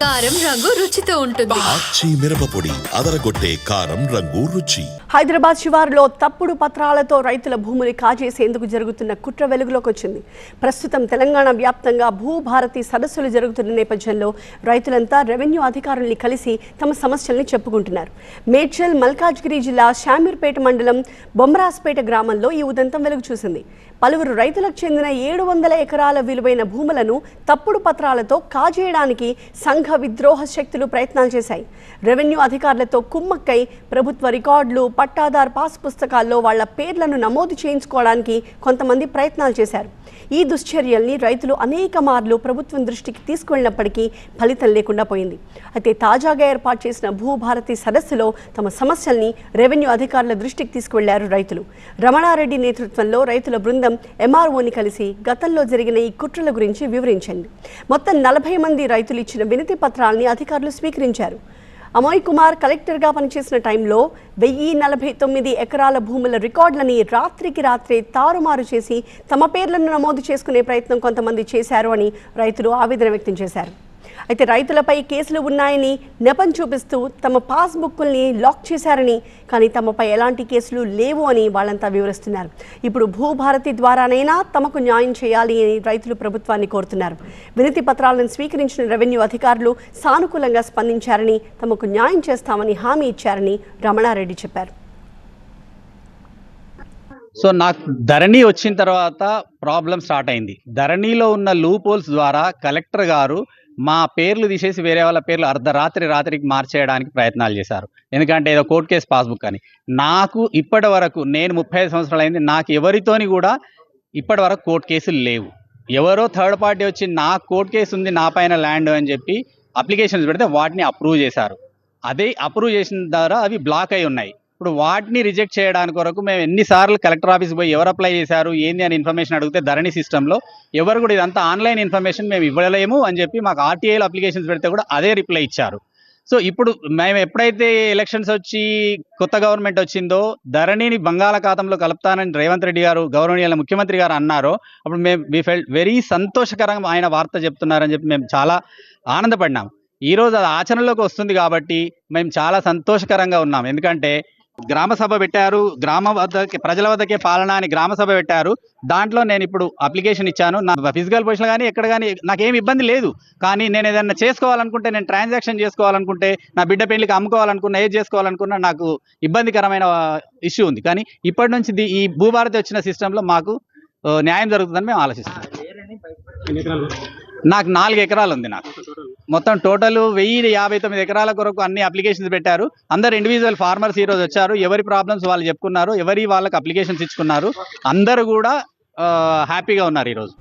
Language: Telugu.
కారం రంగు రుచితో ఉంటుంది. ఆచి మిరపపొడి అదరగొట్టే కారం రంగు రుచి. హైదరాబాద్ శివారులో తప్పుడు పత్రాలతో రైతుల భూములు కాజేసేందుకు జరుగుతున్న కుట్ర వెలుగులోకి వచ్చింది. ప్రస్తుతం తెలంగాణ వ్యాప్తంగా భూభారతి సదస్సులు జరుగుతున్న నేపథ్యంలో రైతులంతా రెవెన్యూ అధికారుల్ని కలిసి తమ సమస్యల్ని చెప్పుకుంటున్నారు. మేడ్చల్ మల్కాజ్గిరి జిల్లా షామీర్పేట మండలం బొమ్మరాస్పేట గ్రామంలో ఈ ఉదంతం వెలుగు చూసింది. పలువురు రైతులకు చెందిన 700 ఎకరాల విలువైన భూములను తప్పుడు పత్రాలతో కాజేయడానికి సంఘ విద్రోహ శక్తులు ప్రయత్నాలు చేశాయి. రెవెన్యూ అధికారులతో కుమ్మక్కై ప్రభుత్వ రికార్డులు, పట్టాదార్ పాస్ పుస్తకాల్లో వాళ్ల పేర్లను నమోదు చేయించుకోవడానికి కొంతమంది ప్రయత్నాలు చేశారు. ఈ దుశ్చర్యల్ని రైతులు అనేక మార్లు ప్రభుత్వం దృష్టికి తీసుకువెళ్ళినప్పటికీ ఫలితం లేకుండా పోయింది. అయితే తాజాగా ఏర్పాటు చేసిన భూభారతి సదస్సులో తమ సమస్యల్ని రెవెన్యూ అధికారుల దృష్టికి తీసుకువెళ్లారు రైతులు. రమణారెడ్డి నేతృత్వంలో రైతుల బృందం ఎంఆర్ఓని కలిసి గతంలో జరిగిన ఈ కుట్రల గురించి వివరించింది. మొత్తం 40 మంది రైతులు ఇచ్చిన వినతి పత్రాలని అధికారులు స్వీకరించారు. అమోయ్ కుమార్ కలెక్టర్గా పనిచేసిన టైంలో 1049 ఎకరాల భూముల రికార్డులని రాత్రికి రాత్రే తారుమారు చేసి తమ పేర్లను నమోదు చేసుకునే ప్రయత్నం కొంతమంది చేశారు అని రైతులు ఆవేదన వ్యక్తం చేశారు. అయితే రైతులపై కేసులు ఉన్నాయని నెపం చూపిస్తూ తమ పాస్బుక్ల్ని లాక్ చేశారని, కానీ తమపై ఎలాంటి కేసులు లేవు అని వాళ్ళంతా వివరిస్తున్నారు. ఇప్పుడు భూభారతి ద్వారానైనా తమకు న్యాయం చేయాలి అని రైతులు ప్రభుత్వాన్ని కోరుతున్నారు. వినతి పత్రాలను స్వీకరించిన రెవెన్యూ అధికారులు సానుకూలంగా స్పందించారని, తమకు న్యాయం చేస్తామని హామీ ఇచ్చారని రమణారెడ్డి చెప్పారు. సో నాకు ధరణి వచ్చిన తర్వాత ప్రాబ్లం స్టార్ట్ అయింది. ధరణిలో ఉన్న లూప్ హోల్స్ ద్వారా కలెక్టర్ గారు మా పేర్లు తీసేసి వేరే వాళ్ళ పేర్లు రాత్రికి మార్చేయడానికి ప్రయత్నాలు చేశారు. ఎందుకంటే ఏదో కోర్టు కేసు పాస్బుక్ అని. నాకు ఇప్పటి వరకు, నేను 35 సంవత్సరాలు అయింది, నాకు ఎవరితోని కూడా ఇప్పటి వరకు కోర్టు కేసులు లేవు. ఎవరో థర్డ్ పార్టీ వచ్చి నా కోర్టు కేసు ఉంది నా పైన ల్యాండ్ అని చెప్పి అప్లికేషన్స్ పెడితే వాటిని అప్రూవ్ చేశారు. అదే అప్రూవ్ చేసిన ద్వారా అవి బ్లాక్ అయి ఉన్నాయి. ఇప్పుడు వాటిని రిజెక్ట్ చేయడానికి కొరకు మేము ఎన్నిసార్లు కలెక్టర్ ఆఫీస్ పోయి ఎవరు అప్లై చేశారు ఏంది అని ఇన్ఫర్మేషన్ అడిగితే ధరణి సిస్టంలో ఎవరు కూడా ఇదంతా ఆన్లైన్ ఇన్ఫర్మేషన్ మేము ఇవ్వలేము అని చెప్పి మాకు ఆర్టీఐలో అప్లికేషన్స్ పెడితే కూడా అదే రిప్లై ఇచ్చారు. సో ఇప్పుడు మేము ఎప్పుడైతే ఎలక్షన్స్ వచ్చి కొత్త గవర్నమెంట్ వచ్చిందో ధరణిని బంగాళాఖాతంలో కలుపుతానని రేవంత్ రెడ్డి గారు గౌరవనీయుల ముఖ్యమంత్రి గారు అన్నారో అప్పుడు వి ఫెల్ట్ వెరీ సంతోషకరంగా ఆయన వార్త చెప్తున్నారని చెప్పి మేము చాలా ఆనందపడినాం. ఈరోజు అది ఆచరణలోకి వస్తుంది కాబట్టి మేము చాలా సంతోషకరంగా ఉన్నాం. ఎందుకంటే గ్రామ సభ పెట్టారు, ప్రజల వద్దకే పాలన అని గ్రామ సభ పెట్టారు. దాంట్లో నేను ఇప్పుడు అప్లికేషన్ ఇచ్చాను. నా ఫిజికల్ పొజిషన్ కానీ ఎక్కడ కానీ నాకేం ఇబ్బంది లేదు. కానీ నేను ఏదైనా చేసుకోవాలనుకుంటే, నేను ట్రాన్సాక్షన్ చేసుకోవాలనుకుంటే, నా బిడ్డ పెళ్లికి అమ్ముకోవాలనుకున్నా, ఏది చేసుకోవాలనుకున్నా నాకు ఇబ్బందికరమైన ఇష్యూ ఉంది. కానీ ఇప్పటి నుంచి ఈ భూభారతి వచ్చిన సిస్టంలో మాకు న్యాయం జరుగుతుందని మేము ఆలోచిస్తున్నాం. నాకు 4 ఎకరాలు ఉంది. నాకు మొత్తం టోటల్ 1059 ఎకరాల కొరకు అన్ని అప్లికేషన్స్ పెట్టారు. అందరు ఇండివిజువల్ ఫార్మర్స్ ఈరోజు వచ్చారు. ఎవరి ప్రాబ్లమ్స్ వాళ్ళు చెప్పుకున్నారు, వాళ్ళకి అప్లికేషన్స్ ఇచ్చుకున్నారు. అందరూ కూడా హ్యాపీగా ఉన్నారు ఈరోజు.